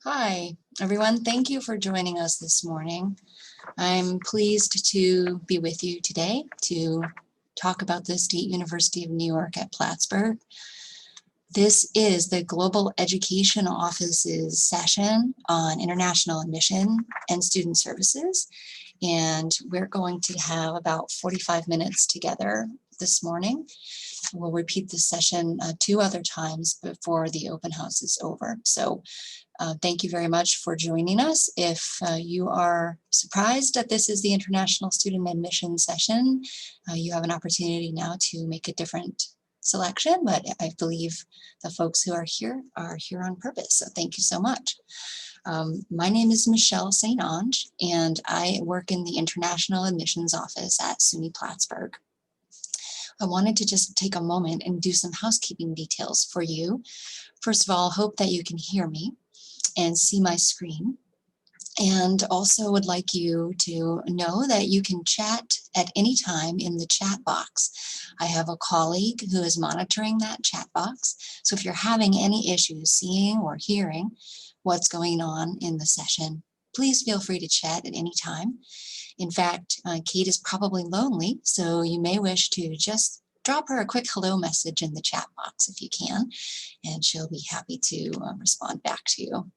Hi, everyone. Thank you for joining us this morning. I'm pleased to be with you today to talk about the State University of New York at Plattsburgh. This is the Global Education Office's session on international admission and student services, and we're going to have about 45 minutes together this morning. We'll repeat this session 2 other times before the open house is over. So thank you very much for joining us. If you are surprised that this is the International Student Admission session, you have an opportunity now to make a different selection, but I believe the folks who are here on purpose. So thank you so much. My name is Michelle St. Ange, and I work in the International Admissions Office at SUNY Plattsburgh. I wanted to just take a moment and do some housekeeping details for you. First of all, hope that you can hear me and see my screen. And also would like you to know that you can chat at any time in the chat box. I have a colleague who is monitoring that chat box. So if you're having any issues seeing or hearing what's going on in the session, please feel free to chat at any time. In fact, Kate is probably lonely, so you may wish to just drop her a quick hello message in the chat box if you can, and she'll be happy to respond back to you.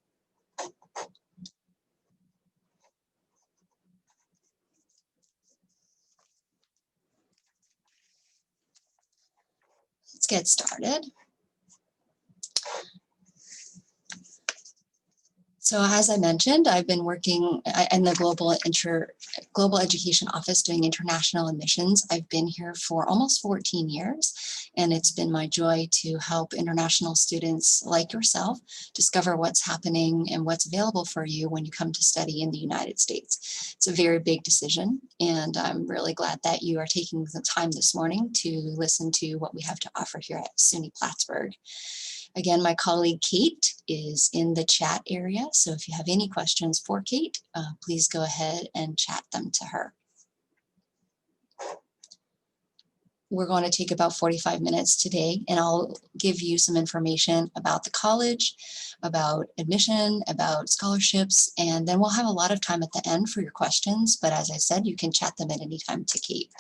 Let's get started. So as I mentioned, I've been working in the Global Education Office doing international admissions. I've been here for almost 14 years, and it's been my joy to help international students like yourself discover what's happening and what's available for you when you come to study in the United States. It's a very big decision, and I'm really glad that you are taking the time this morning to listen to what we have to offer here at SUNY Plattsburgh. Again, my colleague Kate is in the chat area, so if you have any questions for Kate, please go ahead and chat them to her. We're going to take about 45 minutes today, and I'll give you some information about the college, about admission, about scholarships, and then we'll have a lot of time at the end for your questions, but as I said, you can chat them at any time to Kate.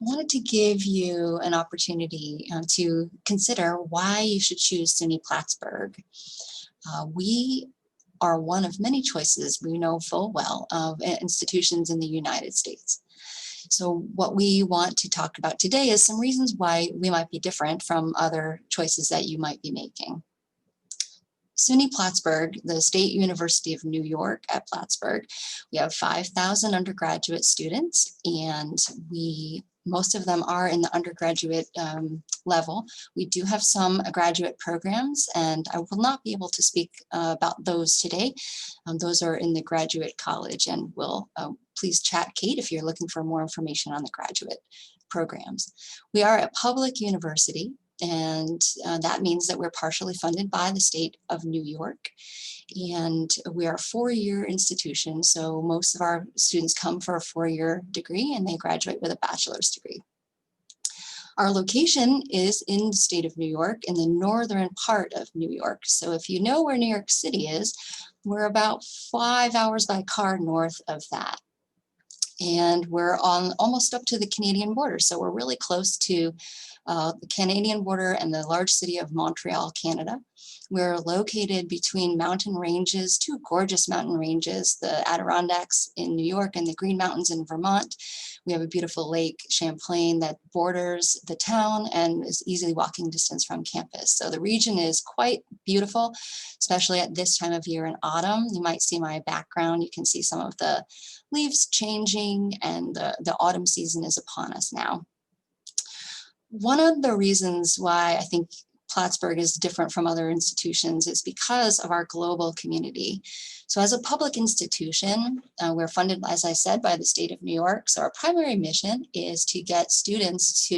I wanted to give you an opportunity to consider why you should choose SUNY Plattsburgh. We are one of many choices we know full well of institutions in the United States. So what we want to talk about today is some reasons why we might be different from other choices that you might be making. SUNY Plattsburgh, the State University of New York at Plattsburgh, we have 5,000 undergraduate students, and most of them are in the undergraduate level. We do have some graduate programs, and I will not be able to speak about those today. Those are in the graduate college, and please chat Kate if you're looking for more information on the graduate programs. We are a public university, and that means that we're partially funded by the state of New York. And we are a 4-year institution, so most of our students come for a 4-year degree and they graduate with a bachelor's degree. Our location is in the state of New York, in the northern part of New York. So if you know where New York City is, we're about 5 hours by car north of that. And we're almost up to the Canadian border, so we're really close to the Canadian border and the large city of Montreal, Canada. We're located between mountain ranges, 2 gorgeous mountain ranges, the Adirondacks in New York and the Green Mountains in Vermont. We have a beautiful lake, Champlain, that borders the town and is easily walking distance from campus. So the region is quite beautiful, especially at this time of year in autumn. You might see my background. You can see some of the leaves changing, and the autumn season is upon us now. One of the reasons why I think Plattsburgh is different from other institutions is because of our global community. So as a public institution, we're funded, as I said, by the state of New York. So our primary mission is to get students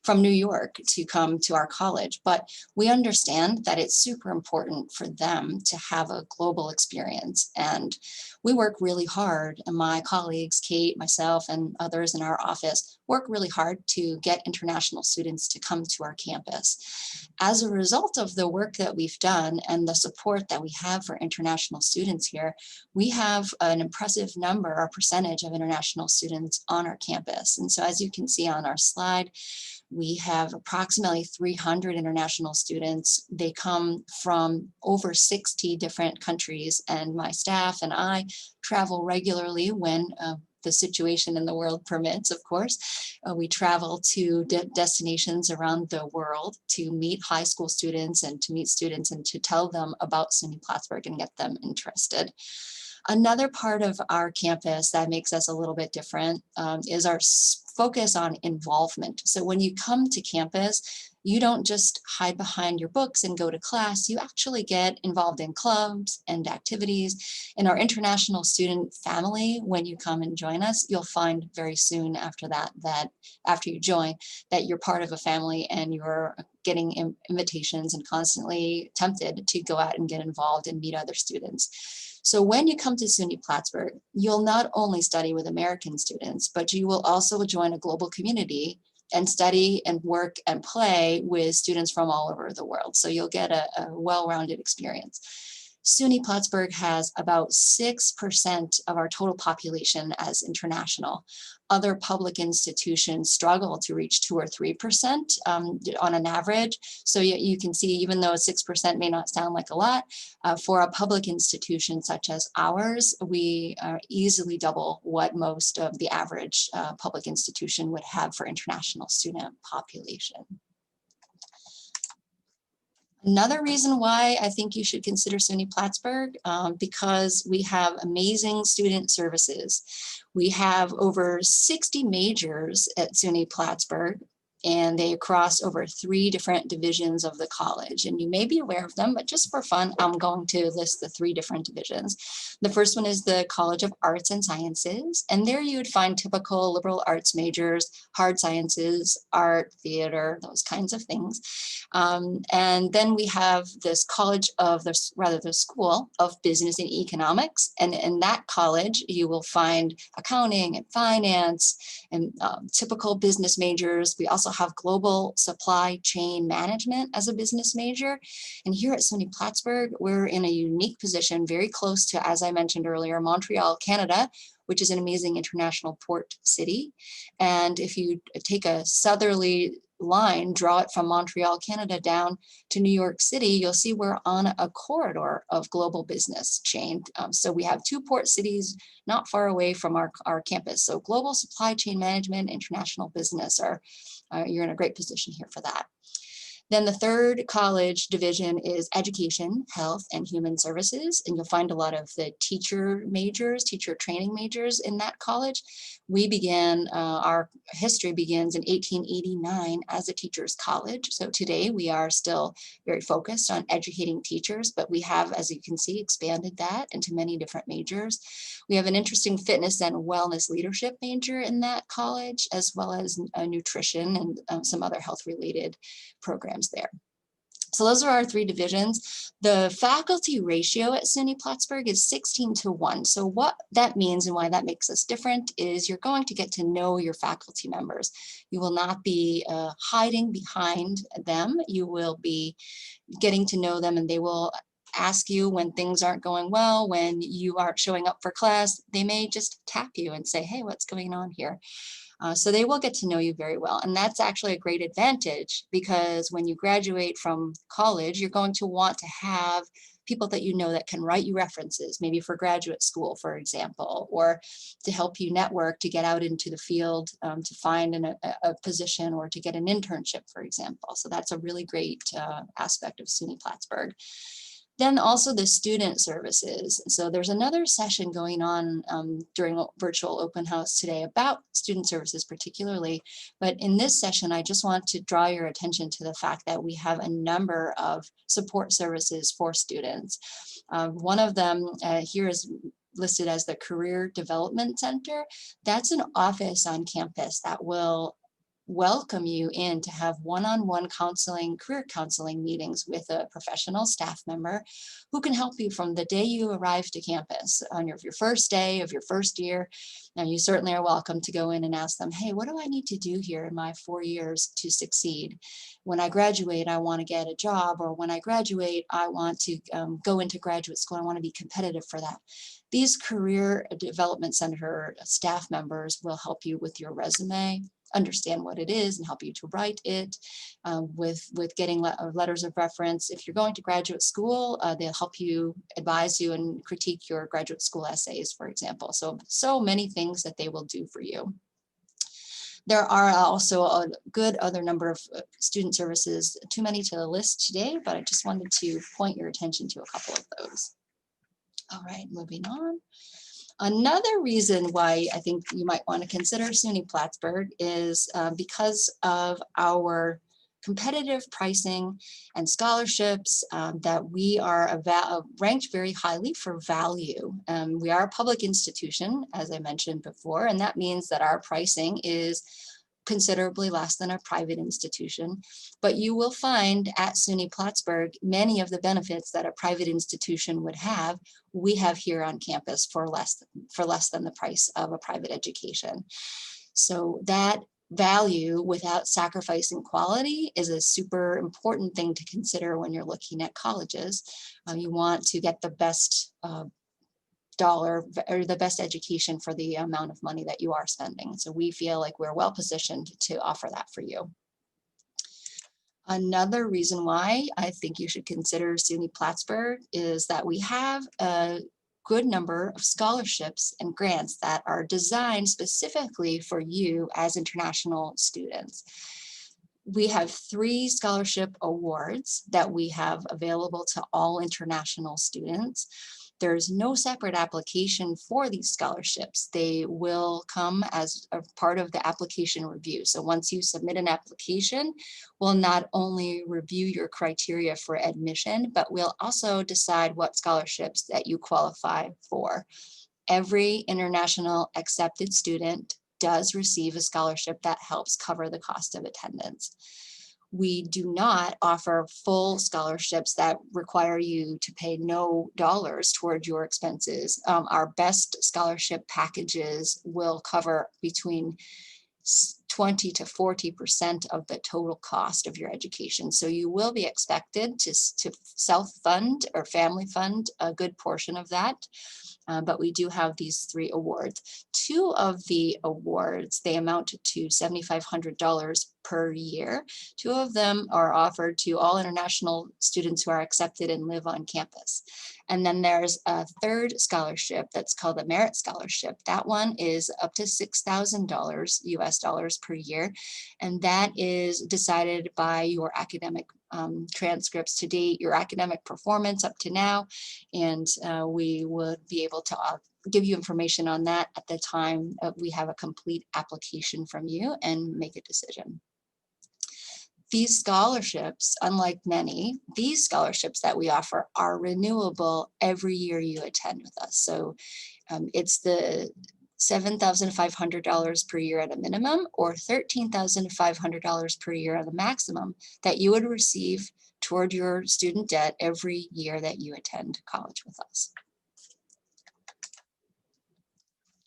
from New York to come to our college. But we understand that it's super important for them to have a global experience. And we work really hard, and my colleagues, Kate, myself, and others in our office work really hard to get international students to come to our campus. as a result of the work that we've done and the support that we have for international students here, we have an impressive number or percentage of international students on our campus. And so as you can see on our slide, we have approximately 300 international students. They come from over 60 different countries, and my staff and I travel regularly when the situation in the world permits, of course. We travel to destinations around the world to meet high school students and to meet students and to tell them about SUNY Plattsburgh and get them interested. Another part of our campus that makes us a little bit different is our focus on involvement. So when you come to campus, you don't just hide behind your books and go to class, you actually get involved in clubs and activities. In our international student family, when you come and join us, you'll find very soon after that, after you join, that you're part of a family and you're getting invitations and constantly tempted to go out and get involved and meet other students. So when you come to SUNY Plattsburgh, you'll not only study with American students, but you will also join a global community and study and work and play with students from all over the world. So you'll get a well-rounded experience. SUNY Plattsburgh has about 6% of our total population as international. Other public institutions struggle to reach 2 or 3% on an average. So you can see, even though 6% may not sound like a lot, for a public institution such as ours, we are easily double what most of the average public institution would have for international student population. Another reason why I think you should consider SUNY Plattsburgh, because we have amazing student services. We have over 60 majors at SUNY Plattsburgh, and they cross over 3 different divisions of the college. And you may be aware of them, but just for fun, I'm going to list the 3 different divisions. The first one is the College of Arts and Sciences, and there you would find typical liberal arts majors, hard sciences, art, theater, those kinds of things. And then we have this college of the School of Business and Economics. And in that college, you will find accounting and finance and typical business majors. We also have global supply chain management as a business major. And here at SUNY Plattsburgh, we're in a unique position, very close to, as I mentioned earlier, Montreal, Canada, which is an amazing international port city. And if you take a southerly line, draw it from Montreal, Canada down to New York City, you'll see we're on a corridor of global business chain. So we have 2 port cities not far away from our campus. So global supply chain management, international business you're in a great position here for that. Then the third college division is Education, Health, and Human Services. And you'll find a lot of the teacher majors, teacher training majors in that college. We began, our history begins in 1889 as a teacher's college. So today we are still very focused on educating teachers, but we have, as you can see, expanded that into many different majors. We have an interesting fitness and wellness leadership major in that college, as well as nutrition and some other health-related programs there. So those are our 3 divisions. The faculty ratio at SUNY Plattsburgh is 16:1. So what that means and why that makes us different is you're going to get to know your faculty members. You will not be hiding behind them. You will be getting to know them, and they will ask you when things aren't going well, when you aren't showing up for class. They may just tap you and say, hey, what's going on here? So they will get to know you very well. And that's actually a great advantage, because when you graduate from college, you're going to want to have people that you know that can write you references, maybe for graduate school, for example, or to help you network, to get out into the field, to find a position or to get an internship, for example. So that's a really great aspect of SUNY Plattsburgh. Then also the student services. So there's another session going on during virtual open house today about student services particularly. But in this session, I just want to draw your attention to the fact that we have a number of support services for students. One of them here is listed as the Career Development Center. That's an office on campus that will welcome you in to have one-on-one counseling, career counseling meetings with a professional staff member who can help you from the day you arrive to campus on your first day of your first year. Now, you certainly are welcome to go in and ask them, hey, what do I need to do here in my 4 years to succeed? When I graduate, I want to get a job, or when I graduate, I want to go into graduate school. I want to be competitive for that. These Career Development Center staff members will help you with your resume, understand what it is, and help you to write it, with getting letters of reference. If you're going to graduate school, they'll help you, advise you, and critique your graduate school essays, for example. So many things that they will do for you. There are also a good other number of student services, too many to list today, but I just wanted to point your attention to a couple of those. All right, moving on. Another reason why I think you might want to consider SUNY Plattsburgh is because of our competitive pricing and scholarships, that we are ranked very highly for value. We are a public institution, as I mentioned before, and that means that our pricing is considerably less than a private institution, but you will find at SUNY Plattsburgh many of the benefits that a private institution would have, we have here on campus for less than the price of a private education. So that value without sacrificing quality is a super important thing to consider when you're looking at colleges. You want to get the best dollar or the best education for the amount of money that you are spending. So we feel like we're well positioned to offer that for you. Another reason why I think you should consider SUNY Plattsburgh is that we have a good number of scholarships and grants that are designed specifically for you as international students. We have 3 scholarship awards that we have available to all international students. There's no separate application for these scholarships. They will come as a part of the application review. So once you submit an application, we'll not only review your criteria for admission, but we'll also decide what scholarships that you qualify for. Every international accepted student does receive a scholarship that helps cover the cost of attendance. We do not offer full scholarships that require you to pay no dollars toward your expenses. Our best scholarship packages will cover between 20 to 40% of the total cost of your education. So you will be expected to self-fund or family fund a good portion of that. But we do have these 3 awards. 2 of the awards, they amount to $7,500 per year. 2 of them are offered to all international students who are accepted and live on campus. And then there's a 3rd scholarship that's called the Merit Scholarship. That one is up to $6,000 US dollars per year. And that is decided by your academic transcripts to date, your academic performance up to now, and we would be able to give you information on that at the time we have a complete application from you and make a decision. These scholarships, unlike many, these scholarships that we offer are renewable every year you attend with us. So it's the $7,500 per year at a minimum, or $13,500 per year at a maximum that you would receive toward your student debt every year that you attend college with us.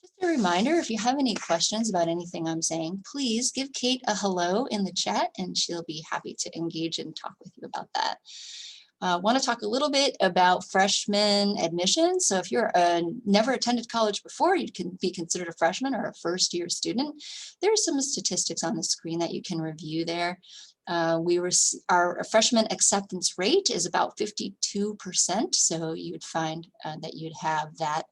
Just a reminder, if you have any questions about anything I'm saying, please give Kate a hello in the chat and she'll be happy to engage and talk with you about that. I want to talk a little bit about freshman admissions. So if you're never attended college before, you can be considered a freshman or a first-year student. There's some statistics on the screen that you can review there. Our freshman acceptance rate is about 52%. So you would find that you'd have that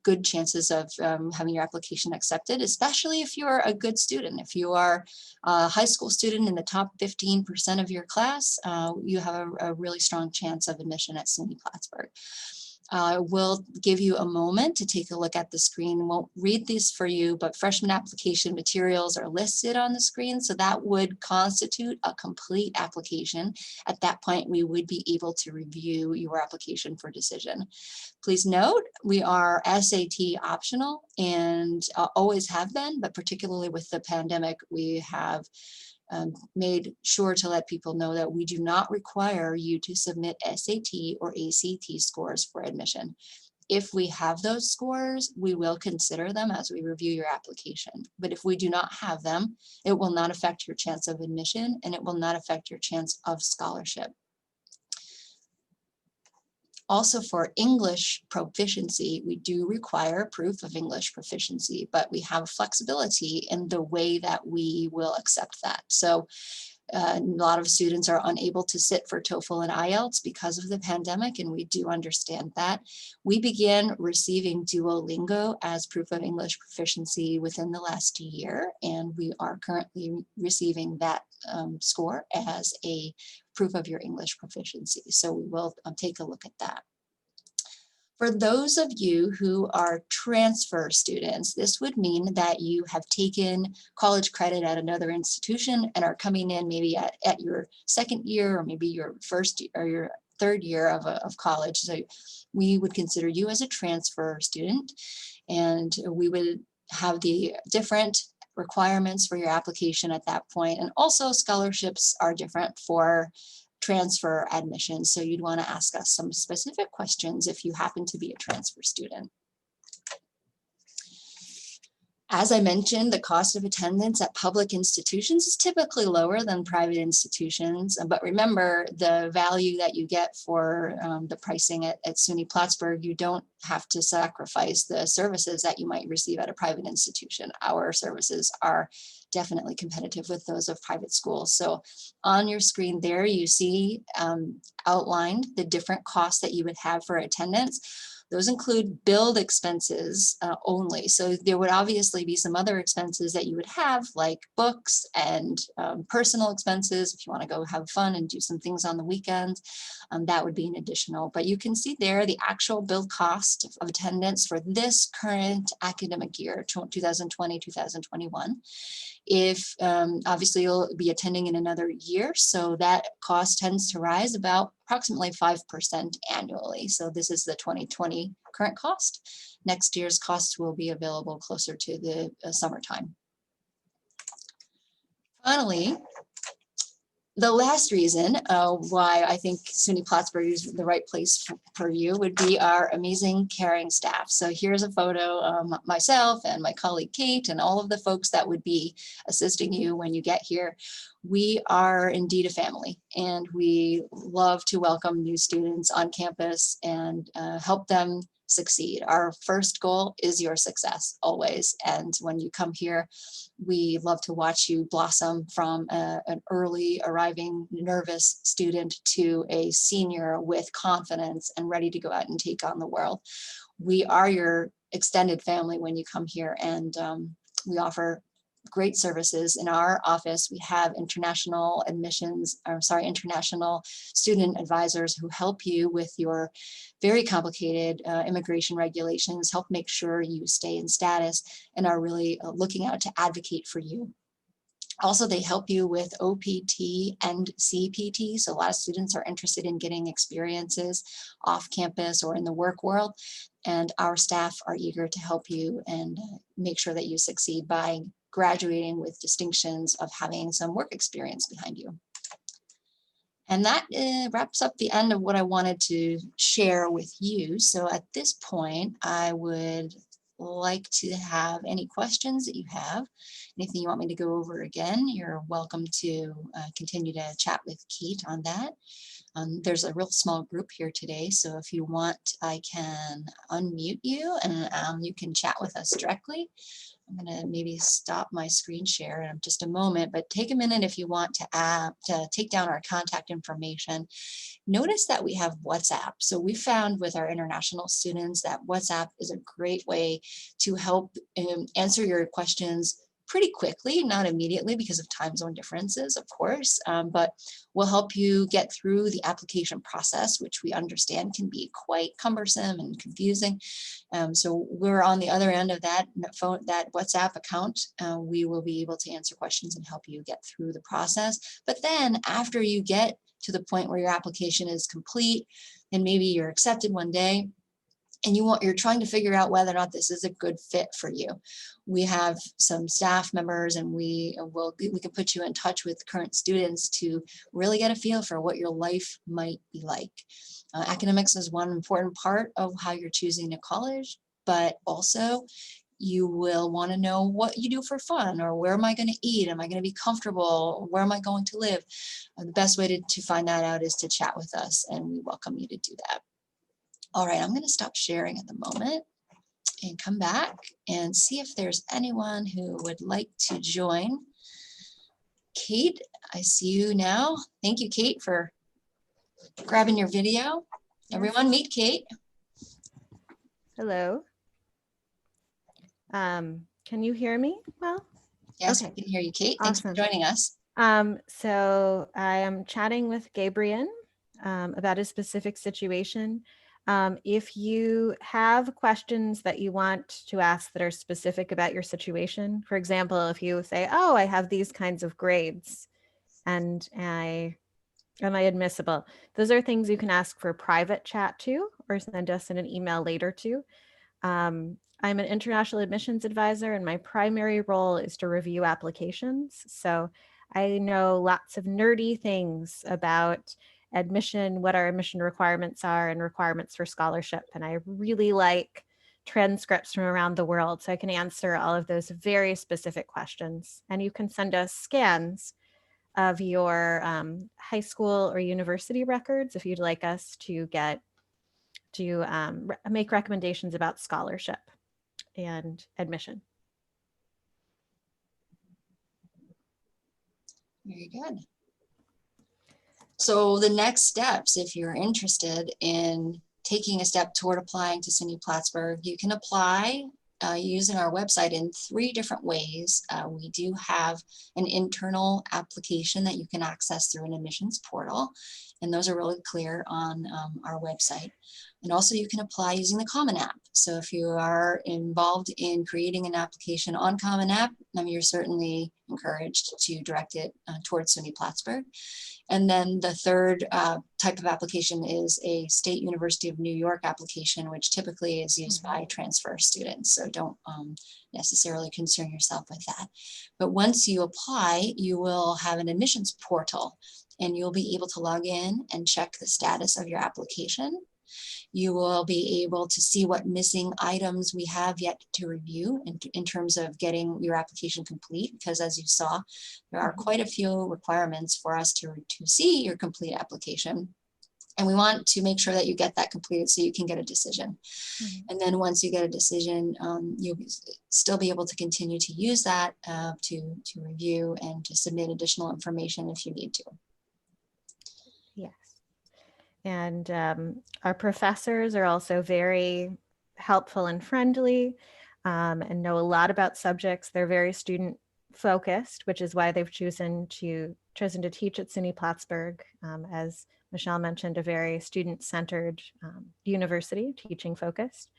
good chances of having your application accepted, especially if you're a good student. If you are a high school student in the top 15% of your class, you have a really strong chance of admission at SUNY Plattsburgh. We'll give you a moment to take a look at the screen. Won't read these for you, but freshman application materials are listed on the screen, so that would constitute a complete application. At that point, we would be able to review your application for decision. Please note, we are SAT optional and always have been, but particularly with the pandemic, we have made sure to let people know that we do not require you to submit SAT or ACT scores for admission. If we have those scores, we will consider them as we review your application. But if we do not have them, it will not affect your chance of admission and it will not affect your chance of scholarship. Also for English proficiency, we do require proof of English proficiency, but we have flexibility in the way that we will accept that. So a lot of students are unable to sit for TOEFL and IELTS because of the pandemic, and we do understand that. We began receiving Duolingo as proof of English proficiency within the last year, and we are currently receiving that score as a proof of your English proficiency. So we will take a look at that. For those of you who are transfer students, this would mean that you have taken college credit at another institution and are coming in maybe at your second year or maybe your first or your third year of college. So we would consider you as a transfer student, and we would have the different requirements for your application at that point. And also scholarships are different for transfer admission. So you'd want to ask us some specific questions if you happen to be a transfer student. As I mentioned, the cost of attendance at public institutions is typically lower than private institutions, but remember the value that you get for the pricing at SUNY Plattsburgh, you don't have to sacrifice the services that you might receive at a private institution. Our services are definitely competitive with those of private schools. So on your screen there, you see outlined the different costs that you would have for attendance. Those include billed expenses only. So there would obviously be some other expenses that you would have, like books and personal expenses. If you want to go have fun and do some things on the weekends, that would be an additional. But you can see there the actual billed cost of attendance for this current academic year, 2020-2021. If obviously you'll be attending in another year, so that cost tends to rise about approximately 5% annually. So this is the 2020 current cost. Next year's cost will be available closer to the summertime. Finally, the last reason why I think SUNY Plattsburgh is the right place for you would be our amazing caring staff. So here's a photo of myself and my colleague Kate and all of the folks that would be assisting you when you get here. We are indeed a family, and we love to welcome new students on campus and help them succeed. Our first goal is your success always. And when you come here, we love to watch you blossom from an early arriving nervous student to a senior with confidence and ready to go out and take on the world. We are your extended family when you come here, and we offer great services. In our office, we have international student advisors who help you with your very complicated immigration regulations, help make sure you stay in status, and are really looking out to advocate for you. Also, they help you with OPT and CPT. So a lot of students are interested in getting experiences off campus or in the work world. And our staff are eager to help you and make sure that you succeed by graduating with distinctions of having some work experience behind you. And that wraps up the end of what I wanted to share with you. So at this point, I would like to have any questions that you have. Anything you want me to go over again, you're welcome to continue to chat with Kate on that. There's a real small group here today, so if you want, I can unmute you and you can chat with us directly. I'm going to maybe stop my screen share in just a moment, but take a minute if you want to take down our contact information. Notice that we have WhatsApp. So we found with our international students that WhatsApp is a great way to help answer your questions pretty quickly, not immediately because of time zone differences, of course, but we'll help you get through the application process, which we understand can be quite cumbersome and confusing. So we're on the other end of that phone, that WhatsApp account. We will be able to answer questions and help you get through the process. But then after you get to the point where your application is complete and maybe you're accepted one day, and you're trying to figure out whether or not this is a good fit for you. We have some staff members, and we can put you in touch with current students to really get a feel for what your life might be like. Academics is one important part of how you're choosing a college, but also you will want to know what you do for fun, or where am I going to eat? Am I going to be comfortable? Where am I going to live? The best way to find that out is to chat with us, and we welcome you to do that. All right, I'm going to stop sharing at the moment and come back and see if there's anyone who would like to join. Kate, I see you now. Thank you, Kate, for grabbing your video. Everyone, meet Kate. Hello. Can you hear me well? Yes, okay. I can hear you, Kate. Thanks for joining us. So I am chatting with Gabriel about a specific situation. If you have questions that you want to ask that are specific about your situation, for example, if you say, oh, I have these kinds of grades and am I admissible? Those are things you can ask for private chat to, or send us in an email later to. I'm an international admissions advisor, and my primary role is to review applications. So I know lots of nerdy things about admission, what our admission requirements are, and requirements for scholarship. And I really like transcripts from around the world, so I can answer all of those very specific questions. And you can send us scans of your high school or university records if you'd like us to make recommendations about scholarship and admission. Very good. So the next steps, if you're interested in taking a step toward applying to SUNY Plattsburgh, you can apply using our website in 3 different ways. We do have an internal application that you can access through an admissions portal, and those are really clear on our website. And also you can apply using the Common App. So if you are involved in creating an application on Common App, you're certainly encouraged to direct it towards SUNY Plattsburgh. And then the third type of application is a State University of New York application, which typically is used by transfer students. So don't necessarily concern yourself with that. But once you apply, you will have an admissions portal, and you'll be able to log in and check the status of your application. You will be able to see what missing items we have yet to review in terms of getting your application complete, because as you saw, there are quite a few requirements for us to see your complete application. And we want to make sure that you get that completed so you can get a decision. And then once you get a decision, you'll still be able to continue to use that to review and to submit additional information if you need to. Yes. And our professors are also very helpful and friendly and know a lot about subjects. They're very student focused, which is why they've chosen to teach at SUNY Plattsburgh, as Michelle mentioned, a very student-centered university, teaching focused.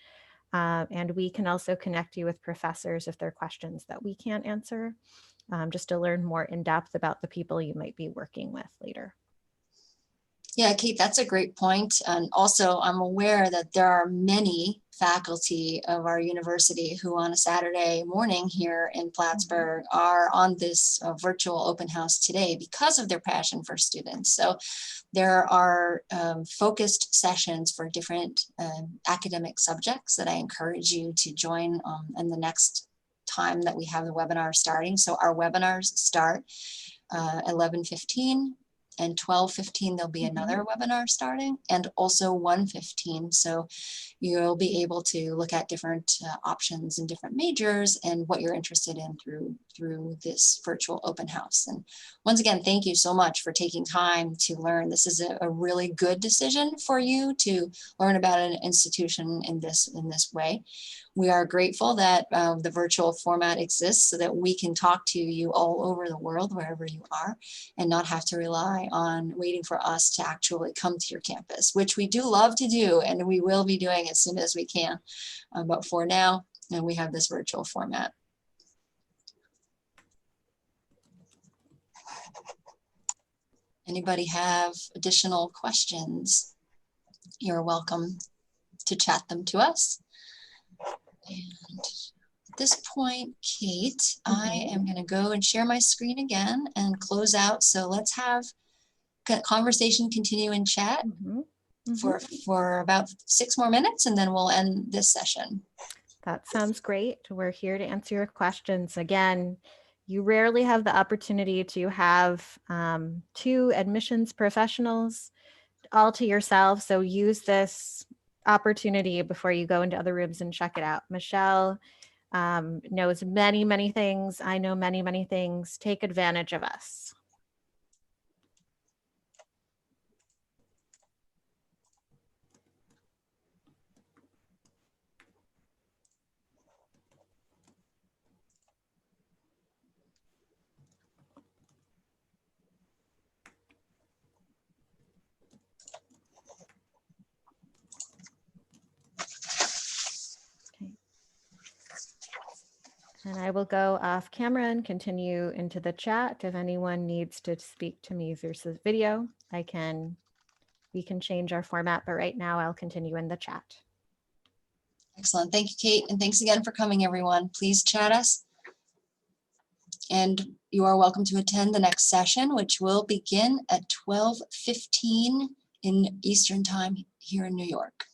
And we can also connect you with professors if there are questions that we can't answer, just to learn more in depth about the people you might be working with later. Yeah, Kate, that's a great point. And also, I'm aware that there are many faculty of our university who on a Saturday morning here in Plattsburgh are on this virtual open house today because of their passion for students. So there are focused sessions for different academic subjects that I encourage you to join in the next time that we have the webinar starting. So our webinars start 11:15. And 12:15, there'll be another webinar starting, and also 1:15. So you'll be able to look at different options and different majors and what you're interested in through this virtual open house. And once again, thank you so much for taking time to learn. This is a really good decision for you to learn about an institution in this way. We are grateful that the virtual format exists so that we can talk to you all over the world, wherever you are, and not have to rely on waiting for us to actually come to your campus, which we do love to do, and we will be doing as soon as we can. But for now, we have this virtual format. Anybody have additional questions? You're welcome to chat them to us. And at this point, Kate, I am going to go and share my screen again and close out. So let's have conversation continue in chat for about 6 more minutes, and then we'll end this session. That sounds great. We're here to answer your questions. Again, you rarely have the opportunity to have 2 admissions professionals all to yourself. So use this opportunity before you go into other rooms and check it out. Michelle knows many, many things. I know many, many things. Take advantage of us. And I will go off camera and continue into the chat. If anyone needs to speak to me versus video, we can change our format, but right now I'll continue in the chat. Excellent. Thank you, Kate. And thanks again for coming, everyone. Please chat us. And you are welcome to attend the next session, which will begin at 12:15 in Eastern Time here in New York.